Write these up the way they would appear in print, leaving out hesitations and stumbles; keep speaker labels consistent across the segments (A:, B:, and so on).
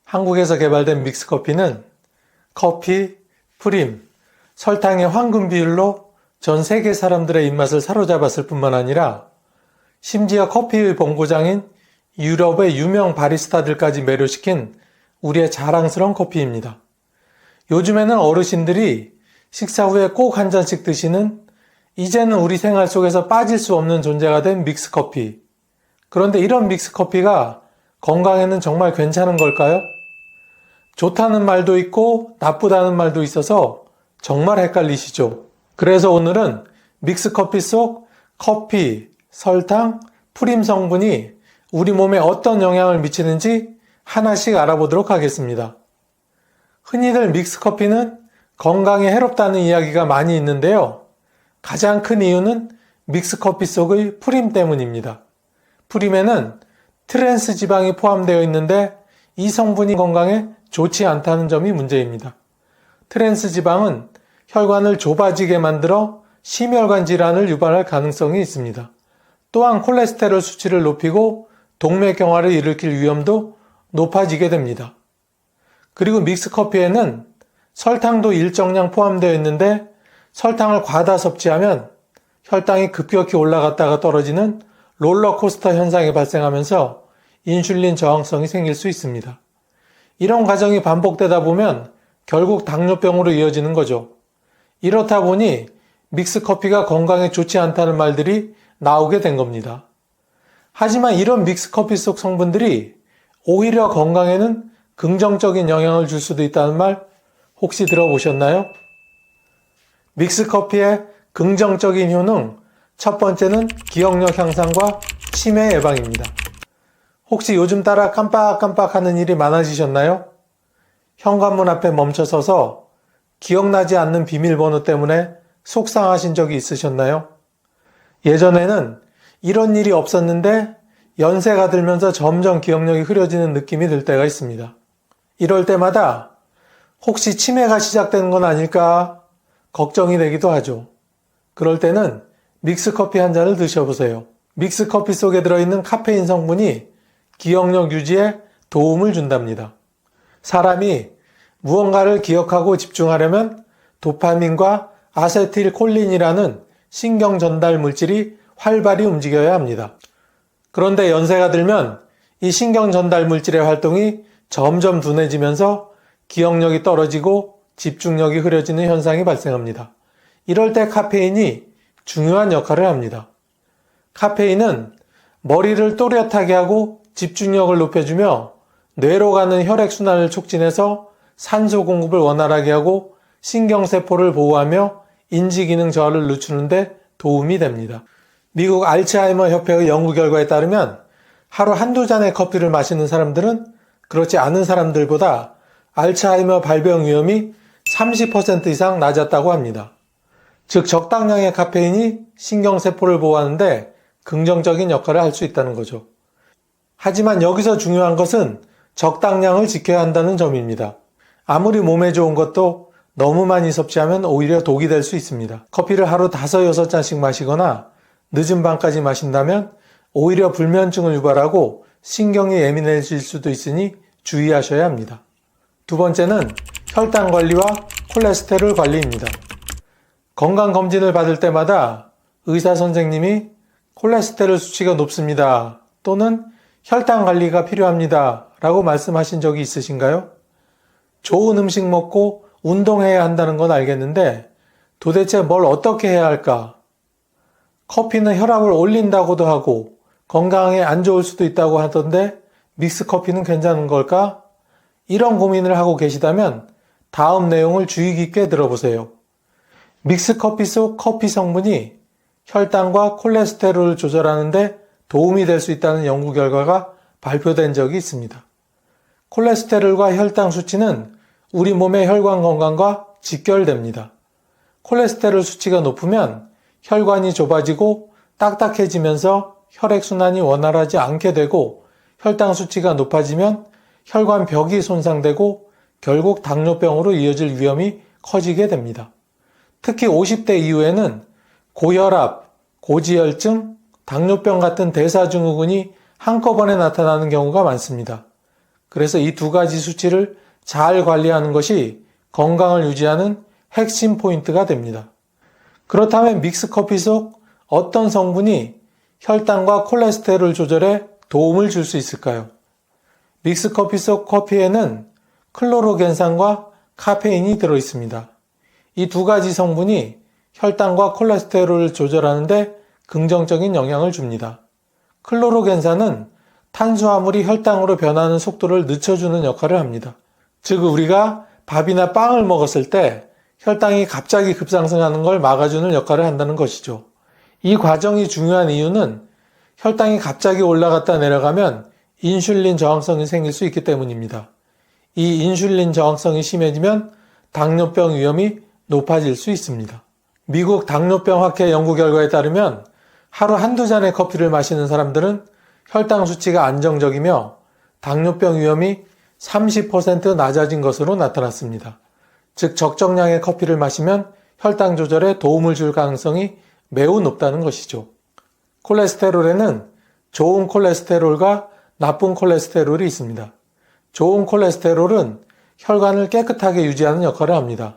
A: 한국에서 개발된 믹스커피는 커피, 프림, 설탕의 황금 비율로 전 세계 사람들의 입맛을 사로잡았을 뿐만 아니라 심지어 커피의 본고장인 유럽의 유명 바리스타들까지 매료시킨 우리의 자랑스러운 커피입니다. 요즘에는 어르신들이 식사 후에 꼭 한 잔씩 드시는 이제는 우리 생활 속에서 빠질 수 없는 존재가 된 믹스커피. 그런데 이런 믹스커피가 건강에는 정말 괜찮은 걸까요? 좋다는 말도 있고 나쁘다는 말도 있어서 정말 헷갈리시죠? 그래서 오늘은 믹스커피 속 커피, 설탕, 프림 성분이 우리 몸에 어떤 영향을 미치는지 하나씩 알아보도록 하겠습니다. 흔히들 믹스커피는 건강에 해롭다는 이야기가 많이 있는데요. 가장 큰 이유는 믹스커피 속의 프림 때문입니다. 프림에는 트랜스 지방이 포함되어 있는데 이 성분이 건강에 좋지 않다는 점이 문제입니다. 트랜스 지방은 혈관을 좁아지게 만들어 심혈관 질환을 유발할 가능성이 있습니다. 또한 콜레스테롤 수치를 높이고 동맥경화를 일으킬 위험도 높아지게 됩니다. 그리고 믹스커피에는 설탕도 일정량 포함되어 있는데 설탕을 과다 섭취하면 혈당이 급격히 올라갔다가 떨어지는 롤러코스터 현상이 발생하면서 인슐린 저항성이 생길 수 있습니다. 이런 과정이 반복되다 보면 결국 당뇨병으로 이어지는 거죠. 이렇다 보니 믹스커피가 건강에 좋지 않다는 말들이 나오게 된 겁니다. 하지만 이런 믹스커피 속 성분들이 오히려 건강에는 긍정적인 영향을 줄 수도 있다는 말 혹시 들어보셨나요? 믹스커피의 긍정적인 효능, 첫 번째는 기억력 향상과 치매 예방입니다. 혹시 요즘 따라 깜빡깜빡하는 일이 많아지셨나요? 현관문 앞에 멈춰서서 기억나지 않는 비밀번호 때문에 속상하신 적이 있으셨나요? 예전에는 이런 일이 없었는데 연세가 들면서 점점 기억력이 흐려지는 느낌이 들 때가 있습니다. 이럴 때마다 혹시 치매가 시작되는 건 아닐까 걱정이 되기도 하죠. 그럴 때는 믹스커피 한 잔을 드셔보세요. 믹스커피 속에 들어있는 카페인 성분이 기억력 유지에 도움을 준답니다. 사람이 무언가를 기억하고 집중하려면 도파민과 아세틸콜린이라는 신경 전달 물질이 활발히 움직여야 합니다. 그런데 연세가 들면 이 신경 전달 물질의 활동이 점점 둔해지면서 기억력이 떨어지고 집중력이 흐려지는 현상이 발생합니다. 이럴 때 카페인이 중요한 역할을 합니다. 카페인은 머리를 또렷하게 하고 집중력을 높여주며 뇌로 가는 혈액순환을 촉진해서 산소 공급을 원활하게 하고 신경세포를 보호하며 인지기능 저하를 늦추는 데 도움이 됩니다. 미국 알츠하이머 협회의 연구 결과에 따르면 하루 한두 잔의 커피를 마시는 사람들은 그렇지 않은 사람들보다 알츠하이머 발병 위험이 30% 이상 낮았다고 합니다. 즉 적당량의 카페인이 신경세포를 보호하는데 긍정적인 역할을 할 수 있다는 거죠. 하지만 여기서 중요한 것은 적당량을 지켜야 한다는 점입니다. 아무리 몸에 좋은 것도 너무 많이 섭취하면 오히려 독이 될 수 있습니다. 커피를 하루 5, 6잔씩 마시거나 늦은 밤까지 마신다면 오히려 불면증을 유발하고 신경이 예민해질 수도 있으니 주의하셔야 합니다. 두 번째는 혈당 관리와 콜레스테롤 관리입니다. 건강검진을 받을 때마다 의사 선생님이 콜레스테롤 수치가 높습니다. 또는 혈당 관리가 필요합니다. 라고 말씀하신 적이 있으신가요? 좋은 음식 먹고 운동해야 한다는 건 알겠는데 도대체 뭘 어떻게 해야 할까? 커피는 혈압을 올린다고도 하고 건강에 안 좋을 수도 있다고 하던데 믹스커피는 괜찮은 걸까? 이런 고민을 하고 계시다면 다음 내용을 주의 깊게 들어보세요. 믹스커피 속 커피 성분이 혈당과 콜레스테롤을 조절하는데 도움이 될 수 있다는 연구 결과가 발표된 적이 있습니다. 콜레스테롤과 혈당 수치는 우리 몸의 혈관 건강과 직결됩니다. 콜레스테롤 수치가 높으면 혈관이 좁아지고 딱딱해지면서 혈액순환이 원활하지 않게 되고 혈당 수치가 높아지면 혈관 벽이 손상되고 결국 당뇨병으로 이어질 위험이 커지게 됩니다. 특히 50대 이후에는 고혈압, 고지혈증, 당뇨병 같은 대사증후군이 한꺼번에 나타나는 경우가 많습니다. 그래서 이 두 가지 수치를 잘 관리하는 것이 건강을 유지하는 핵심 포인트가 됩니다. 그렇다면 믹스커피 속 어떤 성분이 혈당과 콜레스테롤 조절에 도움을 줄 수 있을까요? 믹스커피 속 커피에는 클로로겐산과 카페인이 들어있습니다. 이 두 가지 성분이 혈당과 콜레스테롤을 조절하는데 긍정적인 영향을 줍니다. 클로로겐산은 탄수화물이 혈당으로 변하는 속도를 늦춰주는 역할을 합니다. 즉 우리가 밥이나 빵을 먹었을 때 혈당이 갑자기 급상승하는 걸 막아주는 역할을 한다는 것이죠. 이 과정이 중요한 이유는 혈당이 갑자기 올라갔다 내려가면 인슐린 저항성이 생길 수 있기 때문입니다. 이 인슐린 저항성이 심해지면 당뇨병 위험이 높아질 수 있습니다. 미국 당뇨병학회 연구 결과에 따르면 하루 한두 잔의 커피를 마시는 사람들은 혈당 수치가 안정적이며 당뇨병 위험이 30% 낮아진 것으로 나타났습니다. 즉 적정량의 커피를 마시면 혈당 조절에 도움을 줄 가능성이 매우 높다는 것이죠. 콜레스테롤에는 좋은 콜레스테롤과 나쁜 콜레스테롤이 있습니다. 좋은 콜레스테롤은 혈관을 깨끗하게 유지하는 역할을 합니다.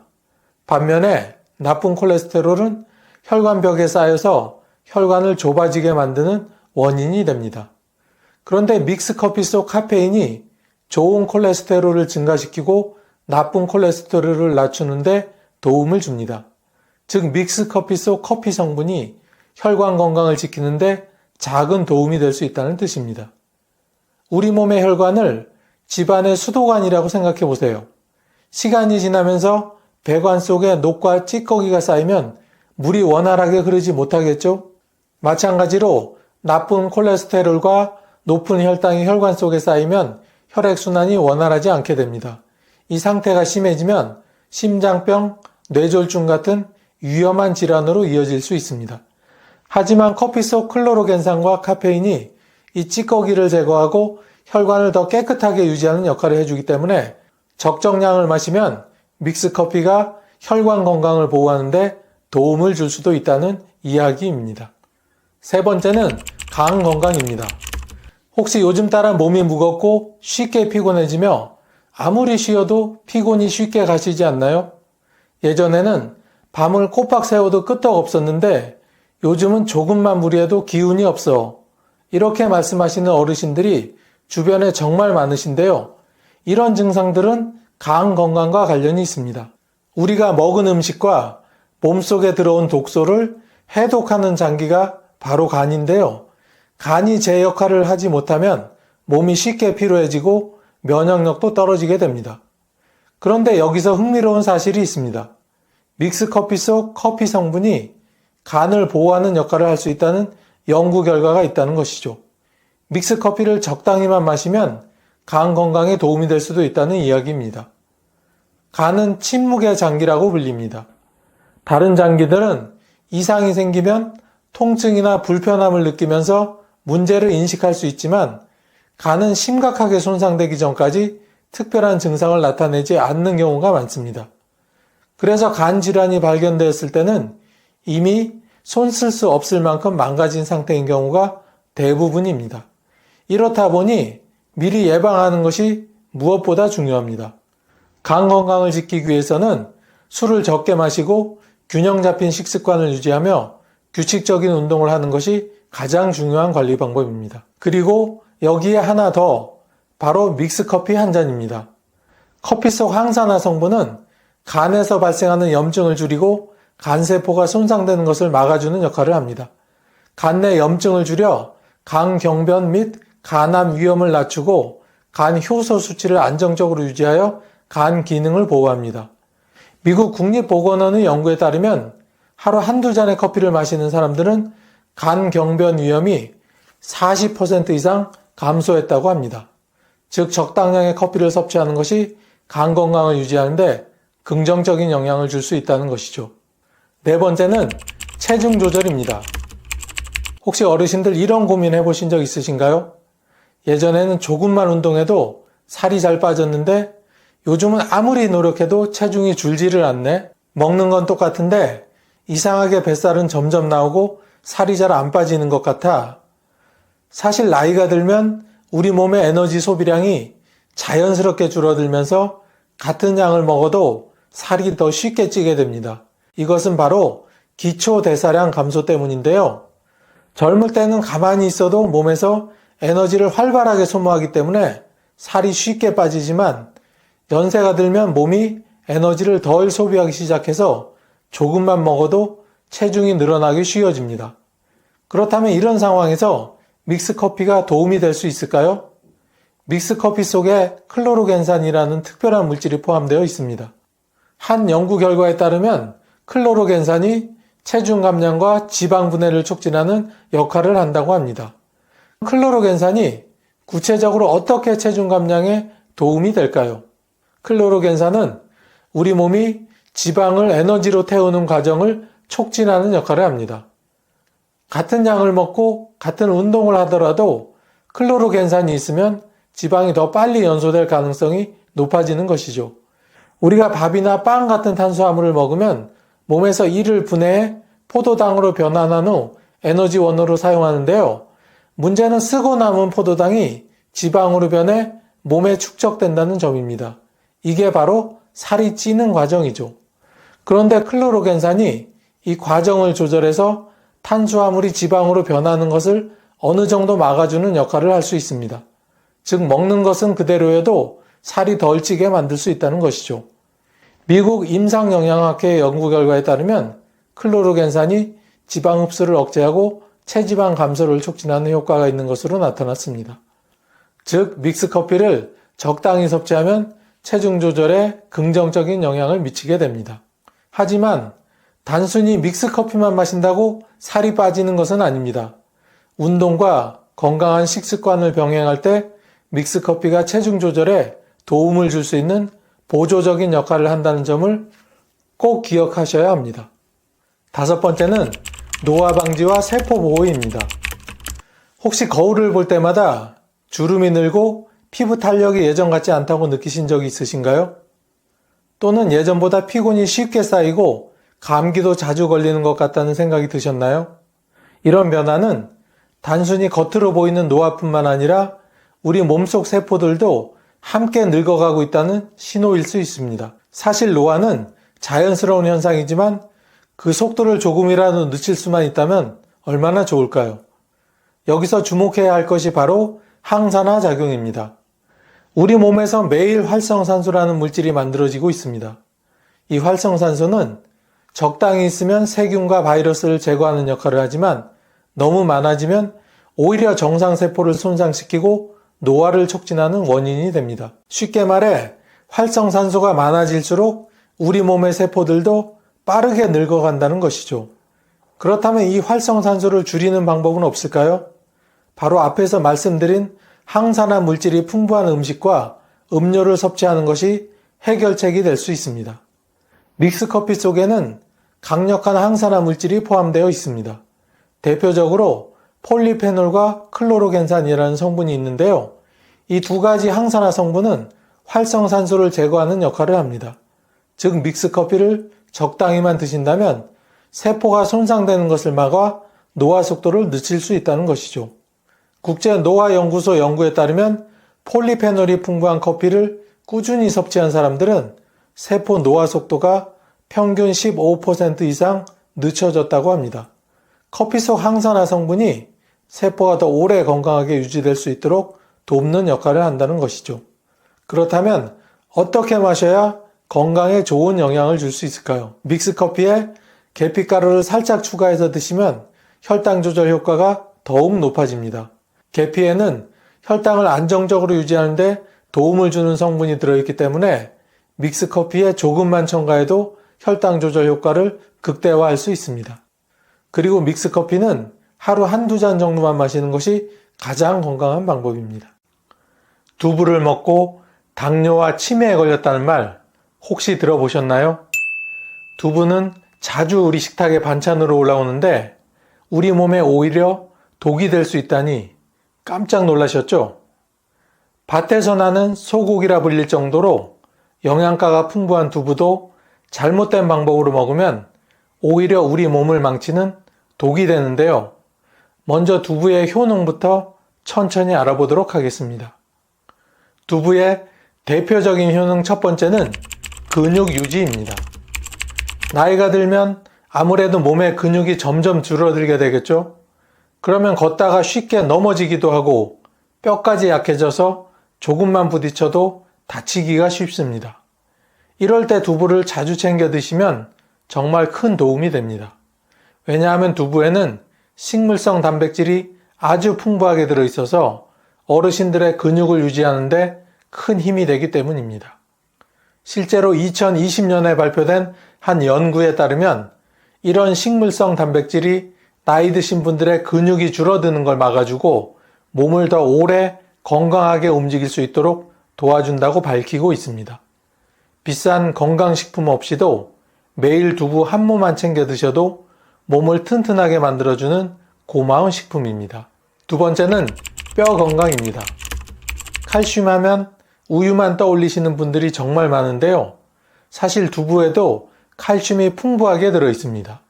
A: 반면에 나쁜 콜레스테롤은 혈관벽에 쌓여서 혈관을 좁아지게 만드는 원인이 됩니다. 그런데 믹스커피 속 카페인이 좋은 콜레스테롤을 증가시키고 나쁜 콜레스테롤을 낮추는데 도움을 줍니다. 즉 믹스커피 속 커피 성분이 혈관 건강을 지키는데 작은 도움이 될 수 있다는 뜻입니다. 우리 몸의 혈관을 집안의 수도관이라고 생각해 보세요. 시간이 지나면서 배관 속에 녹과 찌꺼기가 쌓이면 물이 원활하게 흐르지 못하겠죠? 마찬가지로 나쁜 콜레스테롤과 높은 혈당이 혈관 속에 쌓이면 혈액순환이 원활하지 않게 됩니다. 이 상태가 심해지면 심장병, 뇌졸중 같은 위험한 질환으로 이어질 수 있습니다. 하지만 커피 속 클로로겐산과 카페인이 이 찌꺼기를 제거하고 혈관을 더 깨끗하게 유지하는 역할을 해주기 때문에 적정량을 마시면 믹스커피가 혈관 건강을 보호하는데 도움을 줄 수도 있다는 이야기입니다. 세 번째는 간 건강입니다. 혹시 요즘 따라 몸이 무겁고 쉽게 피곤해지며 아무리 쉬어도 피곤이 쉽게 가시지 않나요? 예전에는 밤을 꼬박 새워도 끄떡 없었는데 요즘은 조금만 무리해도 기운이 없어. 이렇게 말씀하시는 어르신들이 주변에 정말 많으신데요. 이런 증상들은 간 건강과 관련이 있습니다. 우리가 먹은 음식과 몸속에 들어온 독소를 해독하는 장기가 바로 간인데요. 간이 제 역할을 하지 못하면 몸이 쉽게 피로해지고 면역력도 떨어지게 됩니다. 그런데 여기서 흥미로운 사실이 있습니다. 믹스커피 속 커피 성분이 간을 보호하는 역할을 할 수 있다는 연구 결과가 있다는 것이죠. 믹스커피를 적당히만 마시면 간 건강에 도움이 될 수도 있다는 이야기입니다. 간은 침묵의 장기라고 불립니다. 다른 장기들은 이상이 생기면 통증이나 불편함을 느끼면서 문제를 인식할 수 있지만 간은 심각하게 손상되기 전까지 특별한 증상을 나타내지 않는 경우가 많습니다. 그래서 간 질환이 발견되었을 때는 이미 손 쓸 수 없을 만큼 망가진 상태인 경우가 대부분입니다. 이렇다 보니 미리 예방하는 것이 무엇보다 중요합니다. 간 건강을 지키기 위해서는 술을 적게 마시고 균형 잡힌 식습관을 유지하며 규칙적인 운동을 하는 것이 가장 중요한 관리 방법입니다. 그리고 여기에 하나 더, 바로 믹스커피 한 잔입니다. 커피 속 항산화 성분은 간에서 발생하는 염증을 줄이고 간세포가 손상되는 것을 막아주는 역할을 합니다. 간 내 염증을 줄여 간 경변 및 간암 위험을 낮추고 간 효소 수치를 안정적으로 유지하여 간 기능을 보호합니다. 미국 국립보건원의 연구에 따르면 하루 한두 잔의 커피를 마시는 사람들은 간 경변 위험이 40% 이상 감소했다고 합니다. 즉 적당량의 커피를 섭취하는 것이 간 건강을 유지하는데 긍정적인 영향을 줄 수 있다는 것이죠. 네 번째는 체중 조절입니다. 혹시 어르신들 이런 고민 해보신 적 있으신가요? 예전에는 조금만 운동해도 살이 잘 빠졌는데 요즘은 아무리 노력해도 체중이 줄지를 않네. 먹는 건 똑같은데 이상하게 뱃살은 점점 나오고 살이 잘 안 빠지는 것 같아. 사실 나이가 들면 우리 몸의 에너지 소비량이 자연스럽게 줄어들면서 같은 양을 먹어도 살이 더 쉽게 찌게 됩니다. 이것은 바로 기초대사량 감소 때문인데요. 젊을 때는 가만히 있어도 몸에서 에너지를 활발하게 소모하기 때문에 살이 쉽게 빠지지만 연세가 들면 몸이 에너지를 덜 소비하기 시작해서 조금만 먹어도 체중이 늘어나기 쉬워집니다. 그렇다면 이런 상황에서 믹스커피가 도움이 될 수 있을까요? 믹스커피 속에 클로로겐산이라는 특별한 물질이 포함되어 있습니다. 한 연구 결과에 따르면 클로로겐산이 체중 감량과 지방 분해를 촉진하는 역할을 한다고 합니다. 클로로겐산이 구체적으로 어떻게 체중 감량에 도움이 될까요? 클로로겐산은 우리 몸이 지방을 에너지로 태우는 과정을 촉진하는 역할을 합니다. 같은 양을 먹고 같은 운동을 하더라도 클로로겐산이 있으면 지방이 더 빨리 연소될 가능성이 높아지는 것이죠. 우리가 밥이나 빵 같은 탄수화물을 먹으면 몸에서 이를 분해해 포도당으로 변환한 후 에너지원으로 사용하는데요. 문제는 쓰고 남은 포도당이 지방으로 변해 몸에 축적된다는 점입니다. 이게 바로 살이 찌는 과정이죠. 그런데 클로로겐산이 이 과정을 조절해서 탄수화물이 지방으로 변하는 것을 어느 정도 막아주는 역할을 할 수 있습니다. 즉 먹는 것은 그대로여도 살이 덜 찌게 만들 수 있다는 것이죠. 미국 임상영양학회 연구 결과에 따르면 클로로겐산이 지방 흡수를 억제하고 체지방 감소를 촉진하는 효과가 있는 것으로 나타났습니다. 즉 믹스커피를 적당히 섭취하면 체중 조절에 긍정적인 영향을 미치게 됩니다. 하지만 단순히 믹스커피만 마신다고 살이 빠지는 것은 아닙니다. 운동과 건강한 식습관을 병행할 때 믹스커피가 체중 조절에 도움을 줄 수 있는 보조적인 역할을 한다는 점을 꼭 기억하셔야 합니다. 다섯 번째는 노화 방지와 세포 보호입니다. 혹시 거울을 볼 때마다 주름이 늘고 피부 탄력이 예전 같지 않다고 느끼신 적이 있으신가요? 또는 예전보다 피곤이 쉽게 쌓이고 감기도 자주 걸리는 것 같다는 생각이 드셨나요? 이런 변화는 단순히 겉으로 보이는 노화뿐만 아니라 우리 몸속 세포들도 함께 늙어가고 있다는 신호일 수 있습니다. 사실 노화는 자연스러운 현상이지만 그 속도를 조금이라도 늦출 수만 있다면 얼마나 좋을까요? 여기서 주목해야 할 것이 바로 항산화 작용입니다. 우리 몸에서 매일 활성산소라는 물질이 만들어지고 있습니다. 이 활성산소는 적당히 있으면 세균과 바이러스를 제거하는 역할을 하지만 너무 많아지면 오히려 정상세포를 손상시키고 노화를 촉진하는 원인이 됩니다. 쉽게 말해 활성산소가 많아질수록 우리 몸의 세포들도 빠르게 늙어간다는 것이죠. 그렇다면 이 활성산소를 줄이는 방법은 없을까요? 바로 앞에서 말씀드린 항산화 물질이 풍부한 음식과 음료를 섭취하는 것이 해결책이 될 수 있습니다. 믹스커피 속에는 강력한 항산화 물질이 포함되어 있습니다. 대표적으로 폴리페놀과 클로로겐산이라는 성분이 있는데요. 이 두 가지 항산화 성분은 활성산소를 제거하는 역할을 합니다. 즉 믹스커피를 적당히만 드신다면 세포가 손상되는 것을 막아 노화 속도를 늦출 수 있다는 것이죠. 국제노화연구소 연구에 따르면 폴리페놀이 풍부한 커피를 꾸준히 섭취한 사람들은 세포 노화 속도가 평균 15% 이상 늦춰졌다고 합니다. 커피 속 항산화 성분이 세포가 더 오래 건강하게 유지될 수 있도록 돕는 역할을 한다는 것이죠. 그렇다면 어떻게 마셔야 건강에 좋은 영향을 줄 수 있을까요? 믹스커피에 계피가루를 살짝 추가해서 드시면 혈당 조절 효과가 더욱 높아집니다. 계피에는 혈당을 안정적으로 유지하는 데 도움을 주는 성분이 들어있기 때문에 믹스커피에 조금만 첨가해도 혈당 조절 효과를 극대화할 수 있습니다. 그리고 믹스커피는 하루 한두 잔 정도만 마시는 것이 가장 건강한 방법입니다. 두부를 먹고 당뇨와 치매에 걸렸다는 말 혹시 들어보셨나요? 두부는 자주 우리 식탁에 반찬으로 올라오는데 우리 몸에 오히려 독이 될 수 있다니 깜짝 놀라셨죠? 밭에서 나는 소고기라 불릴 정도로 영양가가 풍부한 두부도 잘못된 방법으로 먹으면 오히려 우리 몸을 망치는 독이 되는데요. 먼저 두부의 효능부터 천천히 알아보도록 하겠습니다. 두부에 대표적인 효능 첫 번째는 근육 유지입니다. 나이가 들면 아무래도 몸의 근육이 점점 줄어들게 되겠죠? 그러면 걷다가 쉽게 넘어지기도 하고 뼈까지 약해져서 조금만 부딪혀도 다치기가 쉽습니다. 이럴 때 두부를 자주 챙겨 드시면 정말 큰 도움이 됩니다. 왜냐하면 두부에는 식물성 단백질이 아주 풍부하게 들어있어서 어르신들의 근육을 유지하는데 큰 힘이 되기 때문입니다. 실제로 2020년에 발표된 한 연구에 따르면 이런 식물성 단백질이 나이 드신 분들의 근육이 줄어드는 걸 막아주고 몸을 더 오래 건강하게 움직일 수 있도록 도와준다고 밝히고 있습니다. 비싼 건강식품 없이도 매일 두부 한 모만 챙겨 드셔도 몸을 튼튼하게 만들어주는 고마운 식품입니다. 두 번째는 뼈 건강입니다. 칼슘 하면 우유만 떠올리시는 분들이 정말 많은데요. 사실 두부에도 칼슘이 풍부하게 들어있습니다.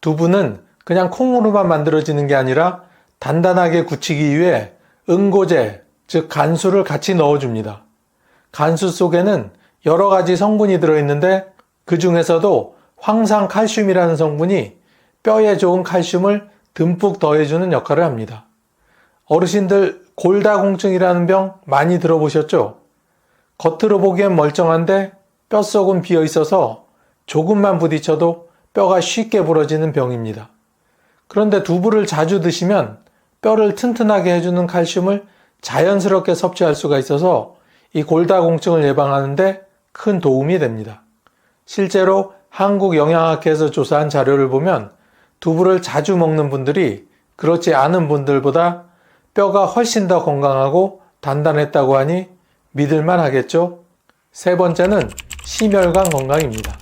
A: 두부는 그냥 콩으로만 만들어지는 게 아니라 단단하게 굳히기 위해 응고제, 즉 간수를 같이 넣어줍니다. 간수 속에는 여러 가지 성분이 들어있는데 그 중에서도 황산칼슘이라는 성분이 뼈에 좋은 칼슘을 듬뿍 더해주는 역할을 합니다. 어르신들 골다공증이라는 병 많이 들어보셨죠? 겉으로 보기엔 멀쩡한데 뼛속은 비어 있어서 조금만 부딪혀도 뼈가 쉽게 부러지는 병입니다. 그런데 두부를 자주 드시면 뼈를 튼튼하게 해주는 칼슘을 자연스럽게 섭취할 수가 있어서 이 골다공증을 예방하는데 큰 도움이 됩니다. 실제로 한국영양학회에서 조사한 자료를 보면 두부를 자주 먹는 분들이 그렇지 않은 분들보다 뼈가 훨씬 더 건강하고 단단했다고 하니 믿을만 하겠죠? 세 번째는 심혈관 건강입니다.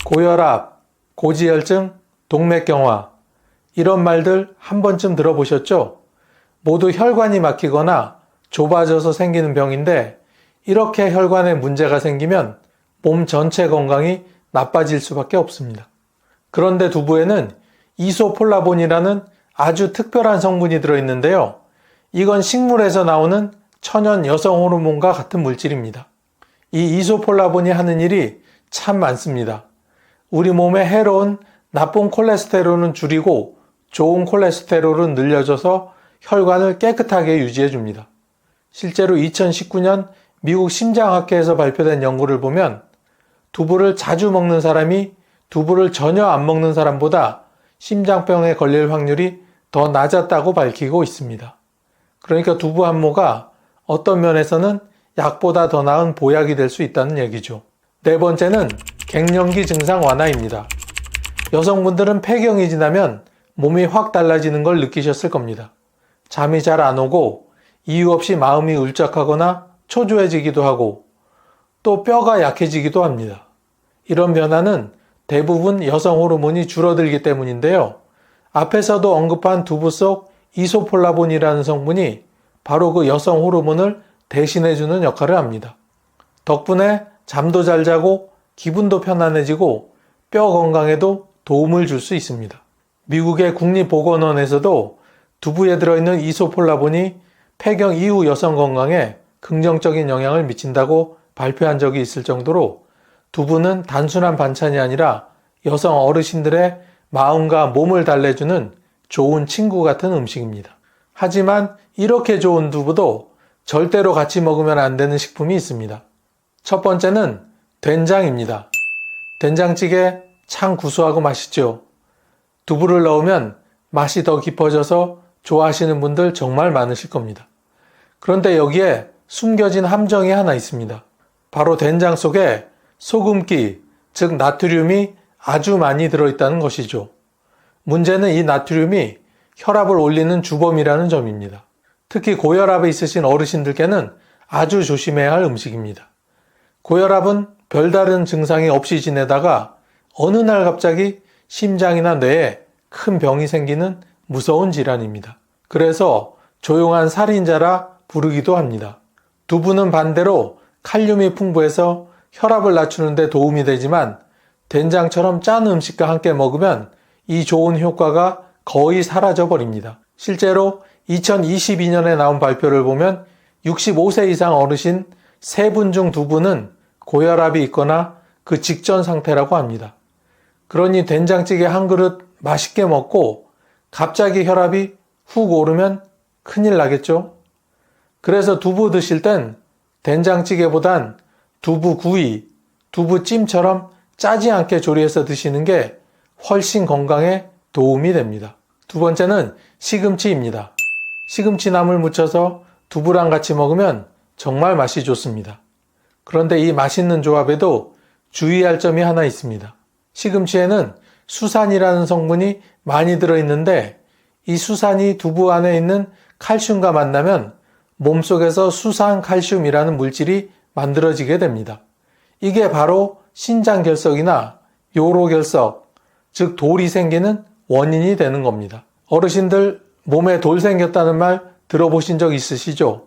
A: 고혈압, 고지혈증, 동맥경화 이런 말들 한 번쯤 들어보셨죠? 모두 혈관이 막히거나 좁아져서 생기는 병인데 이렇게 혈관에 문제가 생기면 몸 전체 건강이 나빠질 수밖에 없습니다. 그런데 두부에는 이소폴라본이라는 아주 특별한 성분이 들어있는데요. 이건 식물에서 나오는 천연 여성 호르몬과 같은 물질입니다. 이 이소폴라본이 하는 일이 참 많습니다. 우리 몸에 해로운 나쁜 콜레스테롤은 줄이고 좋은 콜레스테롤은 늘려줘서 혈관을 깨끗하게 유지해 줍니다. 실제로 2019년 미국 심장학회에서 발표된 연구를 보면 두부를 자주 먹는 사람이 두부를 전혀 안 먹는 사람보다 심장병에 걸릴 확률이 더 낮았다고 밝히고 있습니다. 그러니까 두부 한 모가 어떤 면에서는 약보다 더 나은 보약이 될 수 있다는 얘기죠. 네 번째는 갱년기 증상 완화입니다. 여성분들은 폐경이 지나면 몸이 확 달라지는 걸 느끼셨을 겁니다. 잠이 잘 안 오고 이유 없이 마음이 울적하거나 초조해지기도 하고 또 뼈가 약해지기도 합니다. 이런 변화는 대부분 여성 호르몬이 줄어들기 때문인데요. 앞에서도 언급한 두부 속 이소폴라본이라는 성분이 바로 그 여성 호르몬을 대신해주는 역할을 합니다. 덕분에 잠도 잘 자고 기분도 편안해지고 뼈 건강에도 도움을 줄 수 있습니다. 미국의 국립보건원에서도 두부에 들어있는 이소폴라본이 폐경 이후 여성 건강에 긍정적인 영향을 미친다고 발표한 적이 있을 정도로 두부는 단순한 반찬이 아니라 여성 어르신들의 마음과 몸을 달래주는 좋은 친구 같은 음식입니다. 하지만 이렇게 좋은 두부도 절대로 같이 먹으면 안 되는 식품이 있습니다. 첫 번째는 된장입니다. 된장찌개 참 구수하고 맛있죠. 두부를 넣으면 맛이 더 깊어져서 좋아하시는 분들 정말 많으실 겁니다. 그런데 여기에 숨겨진 함정이 하나 있습니다. 바로 된장 속에 소금기, 즉 나트륨이 아주 많이 들어있다는 것이죠. 문제는 이 나트륨이 혈압을 올리는 주범이라는 점입니다. 특히 고혈압에 있으신 어르신들께는 아주 조심해야 할 음식입니다. 고혈압은 별다른 증상이 없이 지내다가 어느 날 갑자기 심장이나 뇌에 큰 병이 생기는 무서운 질환입니다. 그래서 조용한 살인자라 부르기도 합니다. 두부는 반대로 칼륨이 풍부해서 혈압을 낮추는 데 도움이 되지만 된장처럼 짠 음식과 함께 먹으면 이 좋은 효과가 거의 사라져 버립니다. 실제로 2022년에 나온 발표를 보면 65세 이상 어르신 세 분 중 두 분은 고혈압이 있거나 그 직전 상태라고 합니다. 그러니 된장찌개 한 그릇 맛있게 먹고 갑자기 혈압이 훅 오르면 큰일 나겠죠? 그래서 두부 드실 땐 된장찌개보단 두부구이, 두부찜처럼 짜지 않게 조리해서 드시는 게 훨씬 건강에 도움이 됩니다. 두 번째는 시금치입니다. 시금치나물 무쳐서 두부랑 같이 먹으면 정말 맛이 좋습니다. 그런데 이 맛있는 조합에도 주의할 점이 하나 있습니다. 시금치에는 수산이라는 성분이 많이 들어있는데 이 수산이 두부 안에 있는 칼슘과 만나면 몸속에서 수산칼슘이라는 물질이 만들어지게 됩니다. 이게 바로 신장결석이나 요로결석, 즉 돌이 생기는 원인이 되는 겁니다. 어르신들 몸에 돌 생겼다는 말 들어보신 적 있으시죠?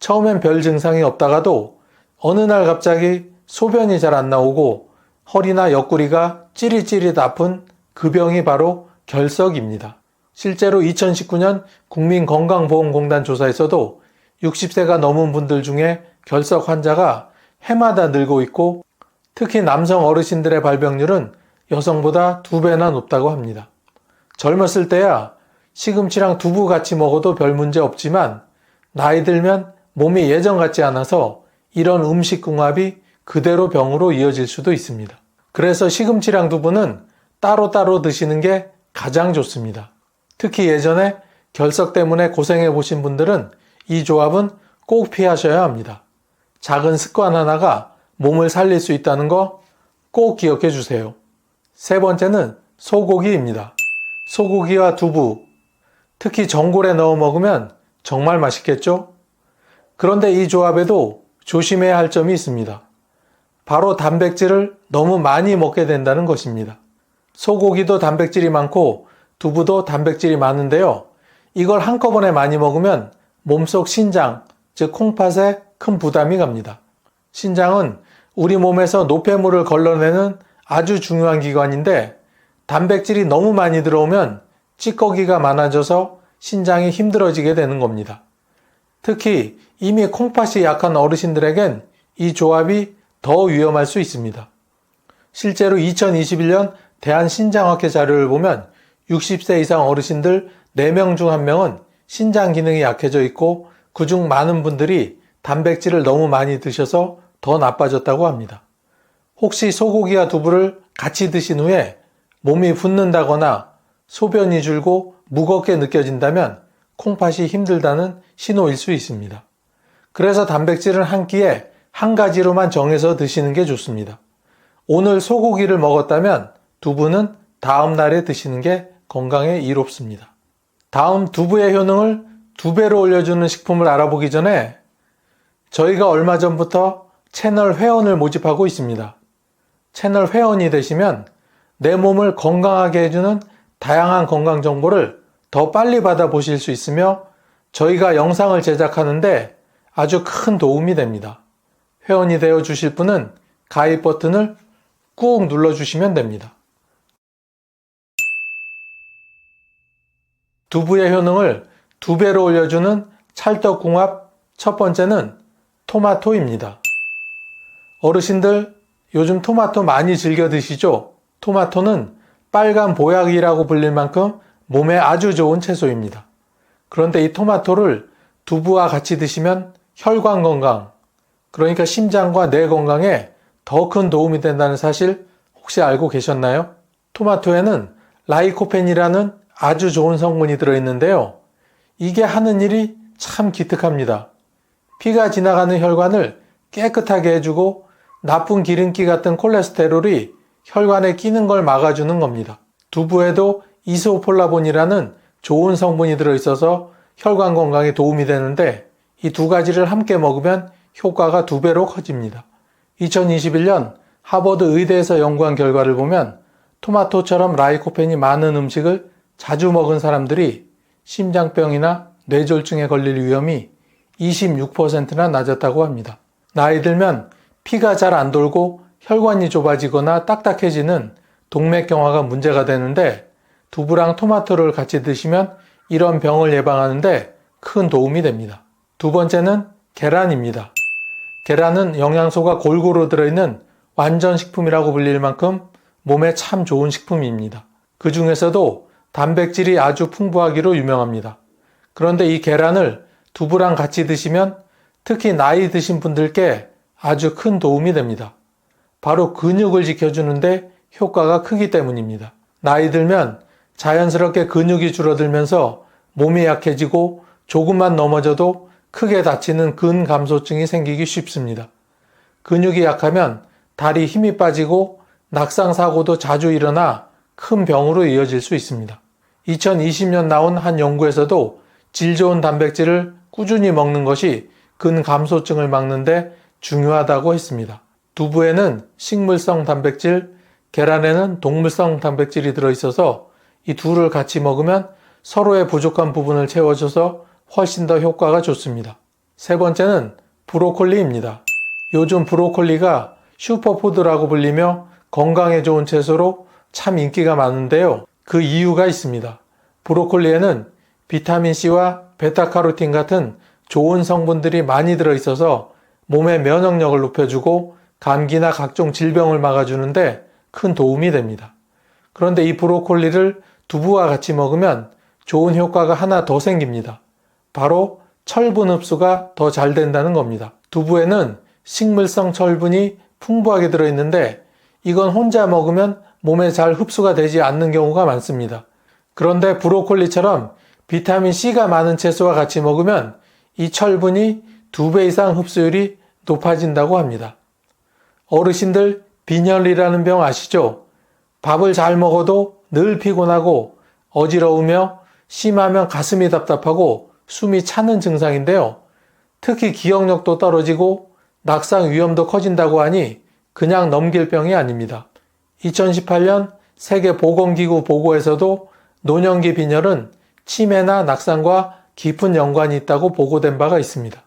A: 처음엔 별 증상이 없다가도 어느 날 갑자기 소변이 잘 안 나오고 허리나 옆구리가 찌릿찌릿 아픈 그 병이 바로 결석입니다. 실제로 2019년 국민건강보험공단 조사에서도 60세가 넘은 분들 중에 결석 환자가 해마다 늘고 있고 특히 남성 어르신들의 발병률은 여성보다 2배나 높다고 합니다. 젊었을 때야 시금치랑 두부 같이 먹어도 별 문제 없지만 나이 들면 몸이 예전 같지 않아서 이런 음식궁합이 그대로 병으로 이어질 수도 있습니다. 그래서 시금치랑 두부는 따로따로 드시는 게 가장 좋습니다. 특히 예전에 결석 때문에 고생해 보신 분들은 이 조합은 꼭 피하셔야 합니다. 작은 습관 하나가 몸을 살릴 수 있다는 거 꼭 기억해 주세요. 세 번째는 소고기입니다. 소고기와 두부, 특히 전골에 넣어 먹으면 정말 맛있겠죠? 그런데 이 조합에도 조심해야 할 점이 있습니다. 바로 단백질을 너무 많이 먹게 된다는 것입니다. 소고기도 단백질이 많고 두부도 단백질이 많은데요. 이걸 한꺼번에 많이 먹으면 몸속 신장, 즉 콩팥에 큰 부담이 갑니다. 신장은 우리 몸에서 노폐물을 걸러내는 아주 중요한 기관인데 단백질이 너무 많이 들어오면 찌꺼기가 많아져서 신장이 힘들어지게 되는 겁니다. 특히 이미 콩팥이 약한 어르신들에겐 이 조합이 더 위험할 수 있습니다. 실제로 2021년 대한신장학회 자료를 보면 60세 이상 어르신들 4명 중 1명은 신장 기능이 약해져 있고 그중 많은 분들이 단백질을 너무 많이 드셔서 더 나빠졌다고 합니다. 혹시 소고기와 두부를 같이 드신 후에 몸이 붓는다거나 소변이 줄고 무겁게 느껴진다면 콩팥이 힘들다는 신호일 수 있습니다. 그래서 단백질은 한 끼에 한 가지로만 정해서 드시는 게 좋습니다. 오늘 소고기를 먹었다면 두부는 다음 날에 드시는 게 건강에 이롭습니다. 다음 두부의 효능을 2배로 올려주는 식품을 알아보기 전에 저희가 얼마 전부터 채널 회원을 모집하고 있습니다. 채널 회원이 되시면 내 몸을 건강하게 해주는 다양한 건강 정보를 더 빨리 받아보실 수 있으며 저희가 영상을 제작하는데 아주 큰 도움이 됩니다. 회원이 되어 주실 분은 가입 버튼을 꾹 눌러주시면 됩니다. 두부의 효능을 2배로 올려주는 찰떡궁합 첫 번째는 토마토입니다. 어르신들 요즘 토마토 많이 즐겨 드시죠? 토마토는 빨간 보약이라고 불릴 만큼 몸에 아주 좋은 채소입니다. 그런데 이 토마토를 두부와 같이 드시면 혈관 건강, 그러니까 심장과 뇌 건강에 더 큰 도움이 된다는 사실 혹시 알고 계셨나요? 토마토에는 라이코펜이라는 아주 좋은 성분이 들어있는데요. 이게 하는 일이 참 기특합니다. 피가 지나가는 혈관을 깨끗하게 해주고 나쁜 기름기 같은 콜레스테롤이 혈관에 끼는 걸 막아주는 겁니다. 두부에도 이소폴라본이라는 좋은 성분이 들어있어서 혈관 건강에 도움이 되는데 이 두 가지를 함께 먹으면 효과가 2배로 커집니다. 2021년 하버드 의대에서 연구한 결과를 보면 토마토처럼 라이코펜이 많은 음식을 자주 먹은 사람들이 심장병이나 뇌졸중에 걸릴 위험이 26%나 낮았다고 합니다. 나이 들면 피가 잘 안 돌고 혈관이 좁아지거나 딱딱해지는 동맥경화가 문제가 되는데 두부랑 토마토를 같이 드시면 이런 병을 예방하는데 큰 도움이 됩니다. 두 번째는 계란입니다. 계란은 영양소가 골고루 들어있는 완전 식품이라고 불릴 만큼 몸에 참 좋은 식품입니다. 그 중에서도 단백질이 아주 풍부하기로 유명합니다. 그런데 이 계란을 두부랑 같이 드시면 특히 나이 드신 분들께 아주 큰 도움이 됩니다. 바로 근육을 지켜주는데 효과가 크기 때문입니다. 나이 들면 자연스럽게 근육이 줄어들면서 몸이 약해지고 조금만 넘어져도 크게 다치는 근감소증이 생기기 쉽습니다. 근육이 약하면 다리 힘이 빠지고 낙상사고도 자주 일어나 큰 병으로 이어질 수 있습니다. 2020년 나온 한 연구에서도 질 좋은 단백질을 꾸준히 먹는 것이 근감소증을 막는데 중요하다고 했습니다. 두부에는 식물성 단백질, 계란에는 동물성 단백질이 들어있어서 이 둘을 같이 먹으면 서로의 부족한 부분을 채워줘서 훨씬 더 효과가 좋습니다. 세 번째는 브로콜리입니다. 요즘 브로콜리가 슈퍼푸드라고 불리며 건강에 좋은 채소로 참 인기가 많은데요. 그 이유가 있습니다. 브로콜리에는 비타민C와 베타카로틴 같은 좋은 성분들이 많이 들어있어서 몸의 면역력을 높여주고 감기나 각종 질병을 막아주는데 큰 도움이 됩니다. 그런데 이 브로콜리를 두부와 같이 먹으면 좋은 효과가 하나 더 생깁니다. 바로 철분 흡수가 더 잘 된다는 겁니다. 두부에는 식물성 철분이 풍부하게 들어있는데 이건 혼자 먹으면 몸에 잘 흡수가 되지 않는 경우가 많습니다. 그런데 브로콜리처럼 비타민C가 많은 채소와 같이 먹으면 이 철분이 2배 이상 흡수율이 높아진다고 합니다. 어르신들 빈혈이라는 병 아시죠? 밥을 잘 먹어도 늘 피곤하고 어지러우며 심하면 가슴이 답답하고 숨이 차는 증상인데요. 특히 기억력도 떨어지고 낙상 위험도 커진다고 하니 그냥 넘길 병이 아닙니다. 2018년 세계보건기구 보고에서도 노년기 빈혈은 치매나 낙상과 깊은 연관이 있다고 보고된 바가 있습니다.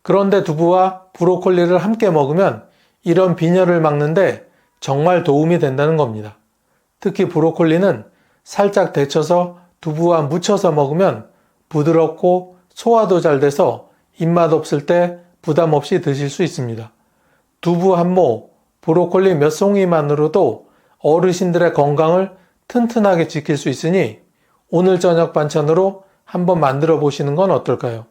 A: 그런데 두부와 브로콜리를 함께 먹으면 이런 빈혈을 막는데 정말 도움이 된다는 겁니다. 특히 브로콜리는 살짝 데쳐서 두부와 무쳐서 먹으면 부드럽고 소화도 잘 돼서 입맛 없을 때 부담 없이 드실 수 있습니다. 두부 한 모, 브로콜리 몇 송이만으로도 어르신들의 건강을 튼튼하게 지킬 수 있으니 오늘 저녁 반찬으로 한번 만들어 보시는 건 어떨까요?